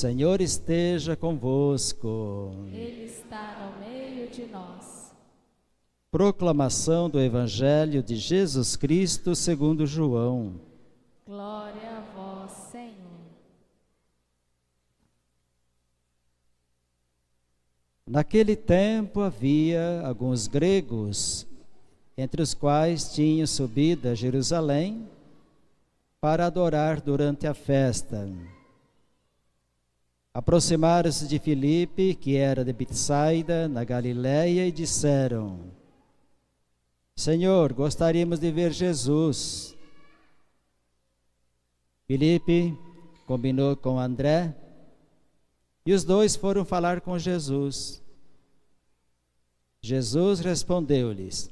Senhor esteja convosco. Ele está no meio de nós. Proclamação do Evangelho de Jesus Cristo segundo João. Glória a vós, Senhor. Naquele tempo havia alguns gregos, entre os quais tinham subido a Jerusalém para adorar durante a festa. Aproximaram-se de Filipe, que era de Betsaida, na Galiléia, e disseram: Senhor, gostaríamos de ver Jesus. Filipe combinou com André, e os dois foram falar com Jesus. Jesus respondeu-lhes: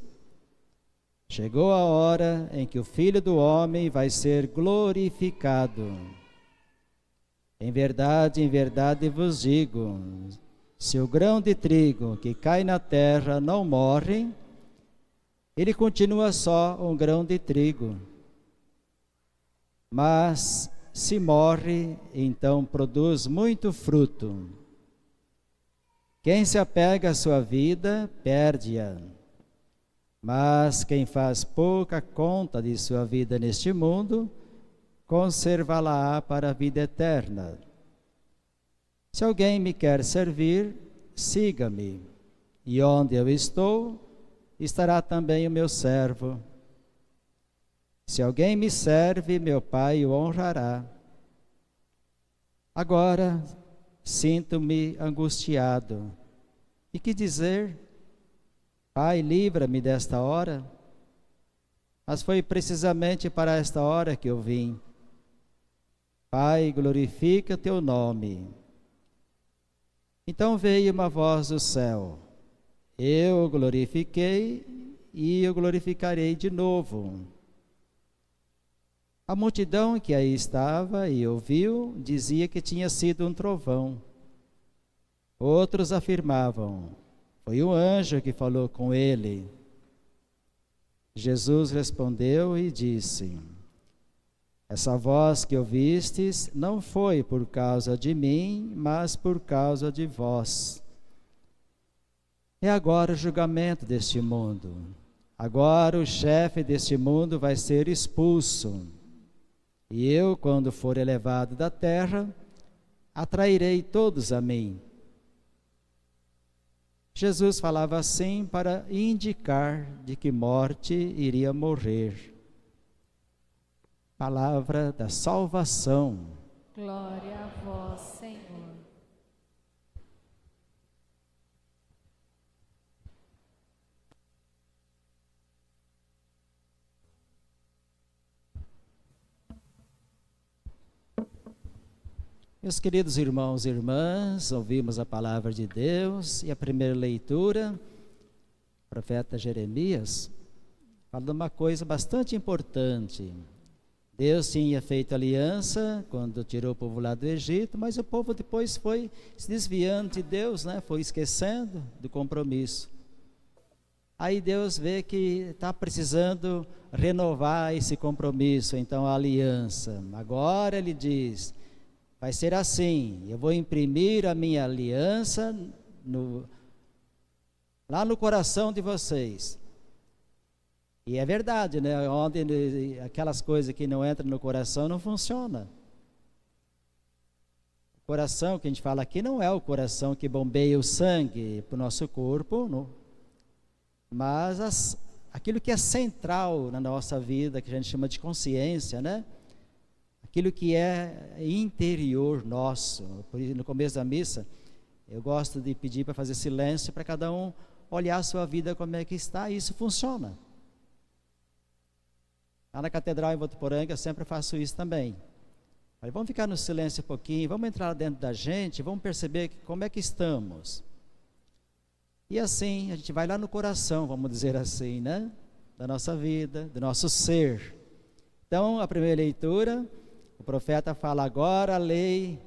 Chegou a hora em que o Filho do Homem vai ser glorificado. Em verdade vos digo, se o grão de trigo que cai na terra não morre, ele continua só um grão de trigo. Mas se morre, então produz muito fruto. Quem se apega à sua vida, perde-a. Mas quem faz pouca conta de sua vida neste mundo, conservá-la para a vida eterna. Se alguém me quer servir, siga-me, e onde eu estou, estará também o meu servo. Se alguém me serve, meu Pai o honrará. Agora sinto-me angustiado. E que dizer? Pai, livra-me desta hora. Mas foi precisamente para esta hora que eu vim. Pai, glorifica teu nome. Então veio uma voz do céu. Eu o glorifiquei e o glorificarei de novo. A multidão que aí estava e ouviu, dizia que tinha sido um trovão. Outros afirmavam, foi um anjo que falou com ele. Jesus respondeu e disse: Essa voz que ouvistes não foi por causa de mim, mas por causa de vós. É agora o julgamento deste mundo. Agora o chefe deste mundo vai ser expulso. E eu, quando for elevado da terra, atrairei todos a mim. Jesus falava assim para indicar de que morte iria morrer. Palavra da salvação. Glória a vós, Senhor. Meus queridos irmãos e irmãs, ouvimos a palavra de Deus e a primeira leitura, o profeta Jeremias, fala de uma coisa bastante importante. Deus tinha feito aliança quando tirou o povo lá do Egito, mas o povo depois foi se desviando de Deus, foi esquecendo do compromisso. Aí Deus vê que está precisando renovar esse compromisso, então a aliança. Agora ele diz: vai ser assim, eu vou imprimir a minha aliança lá no coração de vocês. E é verdade, onde aquelas coisas que não entram no coração não funcionam. O coração que a gente fala aqui não é o coração que bombeia o sangue para o nosso corpo, mas aquilo que é central na nossa vida, que a gente chama de consciência, aquilo que é interior nosso. No começo da missa, eu gosto de pedir para fazer silêncio, para cada um olhar a sua vida como é que está, e isso funciona. Lá na Catedral em Votuporanga eu sempre faço isso também. Vamos ficar no silêncio um pouquinho, vamos entrar dentro da gente, vamos perceber como é que estamos. E assim, a gente vai lá no coração, vamos dizer assim, da nossa vida, do nosso ser. Então, a primeira leitura, o profeta fala agora a lei,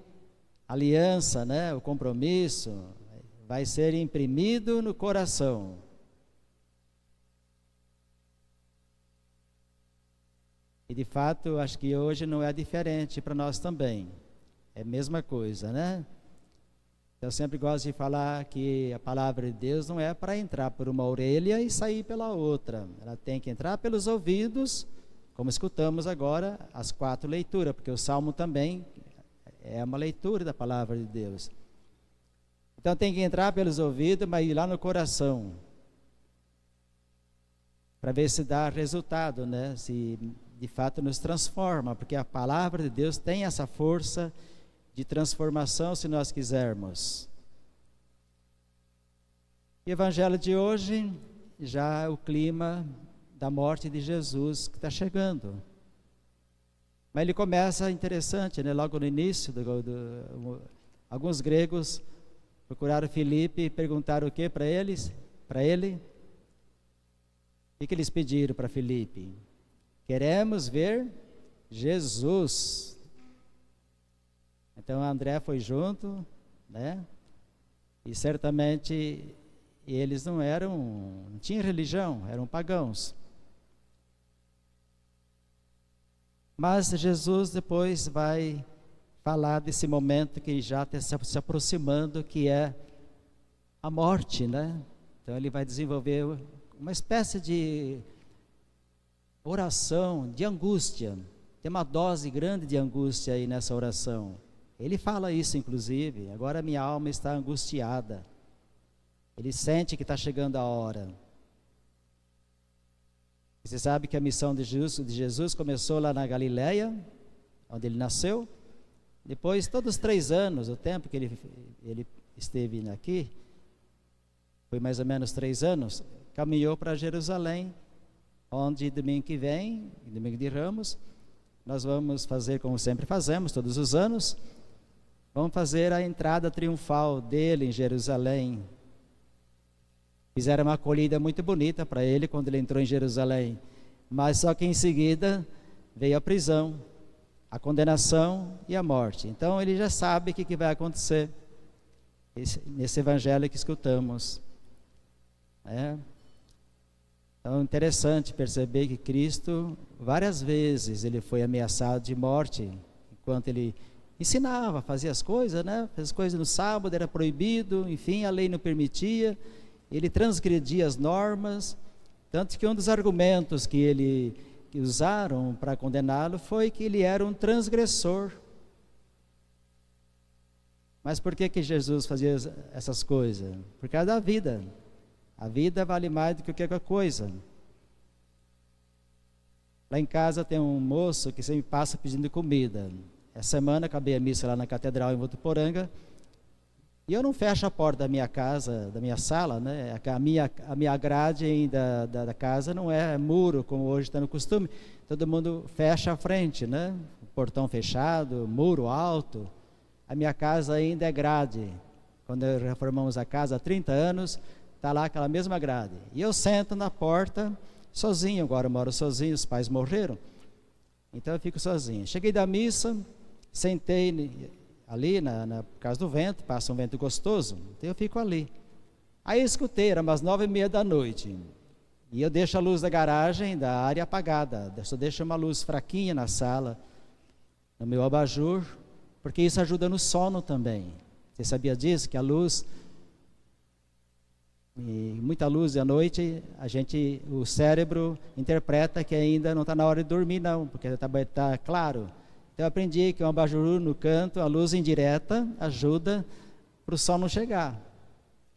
a aliança, o compromisso, vai ser imprimido no coração. E de fato, acho que hoje não é diferente para nós também. É a mesma coisa, né? Eu sempre gosto de falar que a palavra de Deus não é para entrar por uma orelha e sair pela outra. Ela tem que entrar pelos ouvidos, como escutamos agora, as 4 leituras, porque o Salmo também é uma leitura da palavra de Deus. Então tem que entrar pelos ouvidos, mas ir lá no coração, para ver se dá resultado, né? Se de fato nos transforma, porque a palavra de Deus tem essa força de transformação, se nós quisermos. E o evangelho de hoje, já é o clima da morte de Jesus que está chegando. Mas ele começa interessante, né? Logo no início, alguns gregos procuraram Filipe e perguntaram o que para eles? Para ele? O que eles pediram para Filipe? Queremos ver Jesus. Então André foi junto, né? E certamente eles não tinham religião, eram pagãos. Mas Jesus depois vai falar desse momento que já está se aproximando, que é a morte, né? Então ele vai desenvolver uma espécie de oração, de angústia. Tem uma dose grande de angústia aí nessa oração. Ele fala isso, inclusive: agora minha alma está angustiada. Ele sente que está chegando a hora. Você sabe que a missão de Jesus começou lá na Galileia, onde ele nasceu. Depois, todos os 3 anos, o tempo que ele esteve aqui, foi mais ou menos 3 anos, caminhou para Jerusalém, onde domingo que vem, domingo de Ramos, nós vamos fazer como sempre fazemos, todos os anos, vamos fazer a entrada triunfal dele em Jerusalém. Fizeram uma acolhida muito bonita para ele quando ele entrou em Jerusalém, mas só que em seguida veio a prisão, a condenação e a morte. Então ele já sabe o que vai acontecer nesse evangelho que escutamos. Então é interessante perceber que Cristo, várias vezes, ele foi ameaçado de morte, enquanto ele ensinava, fazia as coisas, né? Fazia as coisas no sábado, era proibido, enfim, a lei não permitia, ele transgredia as normas, tanto que um dos argumentos que usaram para condená-lo foi que ele era um transgressor. Mas por que Jesus fazia essas coisas? Por causa da vida. A vida vale mais do que qualquer coisa. Lá em casa tem um moço que sempre passa pedindo comida. Essa semana acabei a missa lá na catedral em Votuporanga, e eu não fecho a porta da minha casa, da minha sala, né? A minha grade ainda da casa não é muro, como hoje está no costume. Todo mundo fecha a frente, né? O portão fechado, muro alto. A minha casa ainda é grade. Quando reformamos a casa há 30 anos, está lá aquela mesma grade. E eu sento na porta sozinho, agora eu moro sozinho, os pais morreram. Então eu fico sozinho. Cheguei da missa, sentei ali por causa do vento, passa um vento gostoso, então eu fico ali. Aí eu escutei, era umas 9h30 da noite, e eu deixo a luz da garagem, da área apagada, só deixo uma luz fraquinha na sala, no meu abajur, porque isso ajuda no sono também. Você sabia disso? Que a luz, e muita luz à noite, o cérebro interpreta que ainda não está na hora de dormir não, porque está claro. Então eu aprendi que um abajur no canto, a luz indireta, ajuda para o sol não chegar.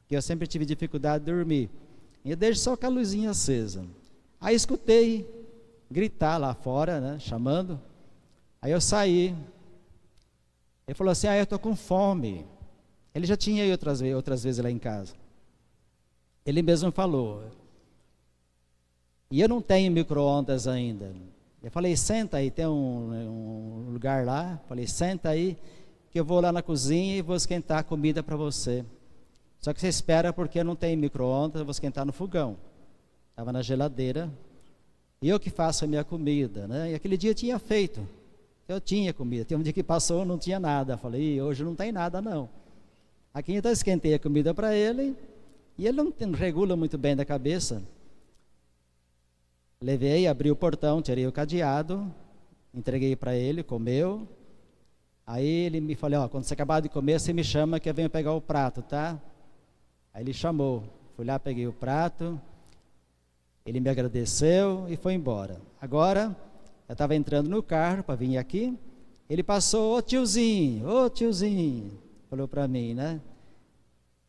Porque eu sempre tive dificuldade de dormir. E eu deixo só com a luzinha acesa. Aí escutei gritar lá fora, né, chamando. Aí eu saí. Ele falou assim: eu estou com fome. Ele já tinha ido outras vezes lá em casa. Ele mesmo falou. E eu não tenho micro-ondas ainda. Eu falei: senta aí, tem um lugar lá. Falei: senta aí, que eu vou lá na cozinha e vou esquentar a comida para você. Só que você espera, porque eu não tenho micro-ondas, eu vou esquentar no fogão. Estava na geladeira. E eu que faço a minha comida, né? E aquele dia eu tinha feito. Eu tinha comida. Tem um dia que passou, não tinha nada. Falei: hoje não tem nada não. Aqui então esquentei a comida para ele. E ele não regula muito bem da cabeça. Levei, abri o portão, tirei o cadeado, entreguei para ele, comeu. Aí ele me falou, quando você acabar de comer, você me chama que eu venho pegar o prato, tá? Aí ele chamou, fui lá, peguei o prato, ele me agradeceu e foi embora. Agora, eu estava entrando no carro para vir aqui, ele passou, ô tiozinho, falou para mim, né?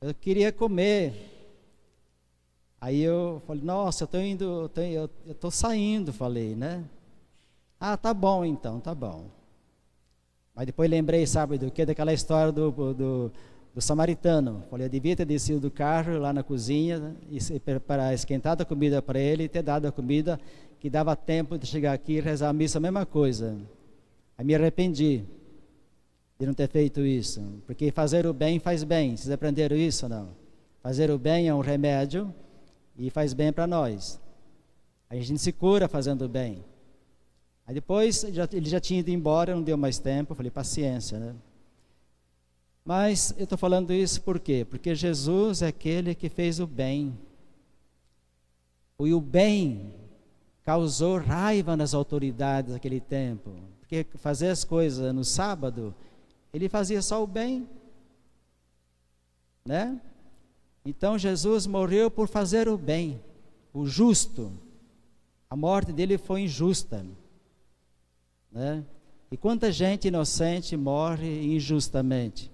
Eu queria comer. Aí eu falei, nossa, eu estou saindo, falei, né? Ah, tá bom então, tá bom. Mas depois lembrei, sabe do que? Daquela história do samaritano. Falei, eu devia ter descido do carro lá na cozinha para esquentar a comida para ele e ter dado a comida, que dava tempo de chegar aqui e rezar a missa, a mesma coisa. Aí me arrependi de não ter feito isso, porque fazer o bem faz bem. Vocês aprenderam isso ou não? Fazer o bem é um remédio e faz bem para nós. A gente se cura fazendo o bem. Aí depois ele já tinha ido embora, não deu mais tempo, eu falei, paciência, né? Mas eu estou falando isso por quê? Porque Jesus é aquele que fez o bem. E o bem causou raiva nas autoridades daquele tempo. Porque fazer as coisas no sábado, ele fazia só o bem, né? Então Jesus morreu por fazer o bem, o justo. A morte dele foi injusta, né? E quanta gente inocente morre injustamente.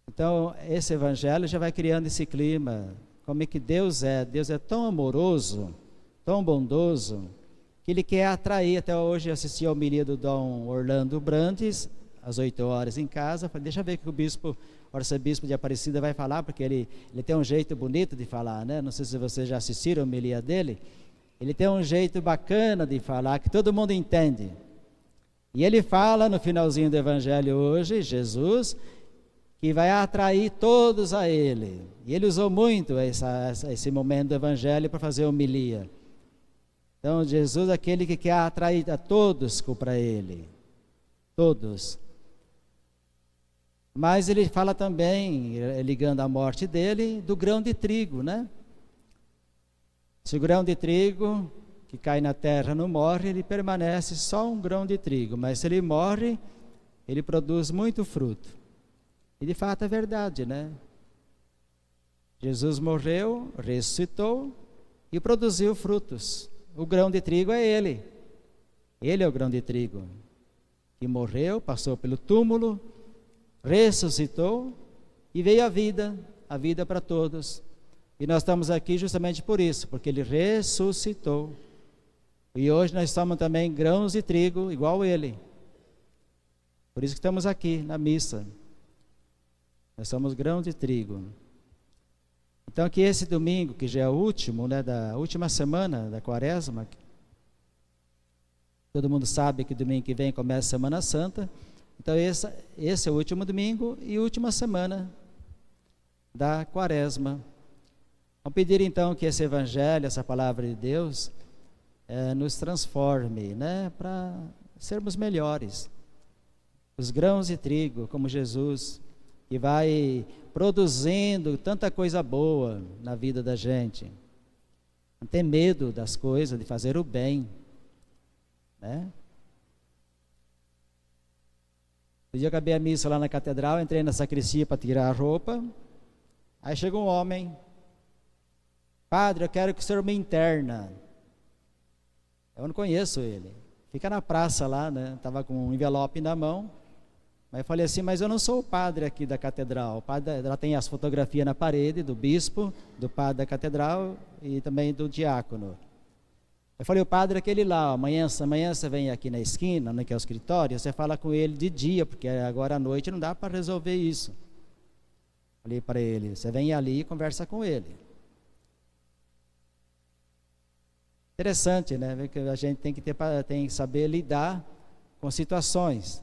Então esse evangelho já vai criando esse clima. Como é que Deus é? Deus é tão amoroso, tão bondoso, que Ele quer atrair. Até hoje eu assisti a homilia do Dom Orlando Brandes, às 8 horas em casa. Falei, deixa eu ver o que o arcebispo de Aparecida vai falar, porque ele tem um jeito bonito de falar, né? Não sei se vocês já assistiram a homilia dele. Ele tem um jeito bacana de falar, que todo mundo entende. E ele fala no finalzinho do evangelho hoje, Jesus, que vai atrair todos a ele. E ele usou muito esse momento do evangelho para fazer a homilia. Então Jesus é aquele que quer atrair a todos para ele. Todos. Mas ele fala também, ligando a morte dele, do grão de trigo, né? Se o grão de trigo que cai na terra não morre, ele permanece só um grão de trigo. Mas se ele morre, ele produz muito fruto. E de fato é verdade, né? Jesus morreu, ressuscitou e produziu frutos. O grão de trigo é ele. Ele é o grão de trigo. Que morreu, passou pelo túmulo, ressuscitou e veio a vida para todos. E nós estamos aqui justamente por isso, porque ele ressuscitou. E hoje nós somos também grãos de trigo, igual ele. Por isso que estamos aqui na missa. Nós somos grãos de trigo. Então que esse domingo, que já é o último, né, da última semana da Quaresma, todo mundo sabe que domingo que vem começa a Semana Santa. Então esse é o último domingo e última semana da Quaresma. Vamos pedir então que esse evangelho, essa palavra de Deus, nos transforme, né, para sermos melhores. Os grãos de trigo, como Jesus, que vai produzindo tanta coisa boa na vida da gente. Não ter medo das coisas, de fazer o bem, né? No dia que eu acabei a missa lá na catedral, entrei na sacristia para tirar a roupa. Aí chega um homem: padre, eu quero que o senhor me interna. Eu não conheço ele. Fica na praça lá, né? Estava com um envelope na mão. Mas eu falei assim, mas eu não sou o padre aqui da catedral. O padre, ela tem as fotografias na parede do bispo, do padre da catedral e também do diácono. Eu falei, o padre é aquele lá, amanhã você vem aqui na esquina, né, que é o escritório, você fala com ele de dia, porque agora à noite não dá para resolver isso. Falei para ele, você vem ali e conversa com ele. Interessante, né? Que a gente tem que saber lidar com situações,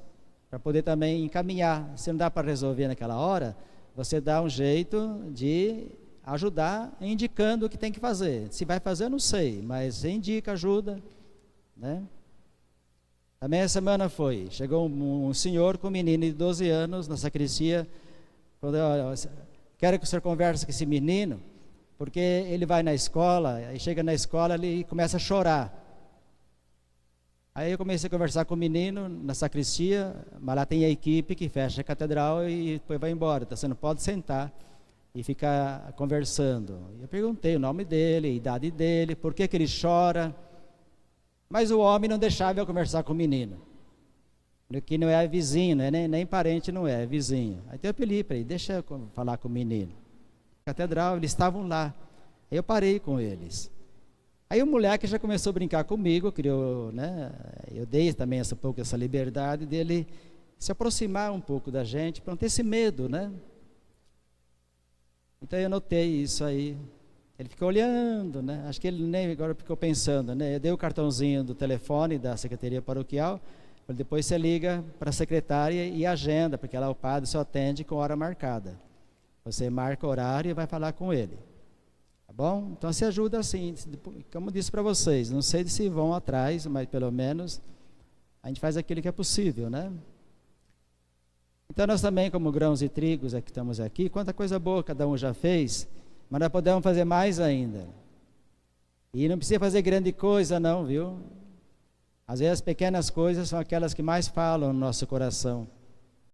para poder também encaminhar. Se não dá para resolver naquela hora, você dá um jeito de ajudar, indicando o que tem que fazer. Se vai fazer, eu não sei, mas você indica, ajuda, né? Também a semana chegou um senhor com um menino de 12 anos na sacristia. Quero que o senhor converse com esse menino, porque ele vai na escola, aí chega na escola e começa a chorar. Aí eu comecei a conversar com o menino na sacristia, mas lá tem a equipe que fecha a catedral e depois vai embora. Então você não pode sentar e ficar conversando. Eu perguntei o nome dele, a idade dele, por que ele chora. Mas o homem não deixava eu conversar com o menino. Que não é vizinho, nem parente, não é vizinho. Aí eu pedi para ele, deixa eu falar com o menino. Catedral, eles estavam lá. Aí eu parei com eles. Aí o moleque já começou a brincar comigo, criou, né? Eu dei também um pouco essa liberdade dele se aproximar um pouco da gente, para não ter esse medo, né? Então eu notei isso aí. Ele ficou olhando, né? Acho que ele nem agora ficou pensando, né? Eu dei o cartãozinho do telefone da Secretaria Paroquial, depois você liga para a secretária e agenda, porque lá o padre só atende com hora marcada. Você marca o horário e vai falar com ele. Tá bom? Então se ajuda assim, como disse para vocês, não sei se vão atrás, mas pelo menos a gente faz aquilo que é possível, né? Então nós também, como grãos e trigos que estamos aqui, quanta coisa boa cada um já fez, mas nós podemos fazer mais ainda. E não precisa fazer grande coisa não, viu? Às vezes as pequenas coisas são aquelas que mais falam no nosso coração.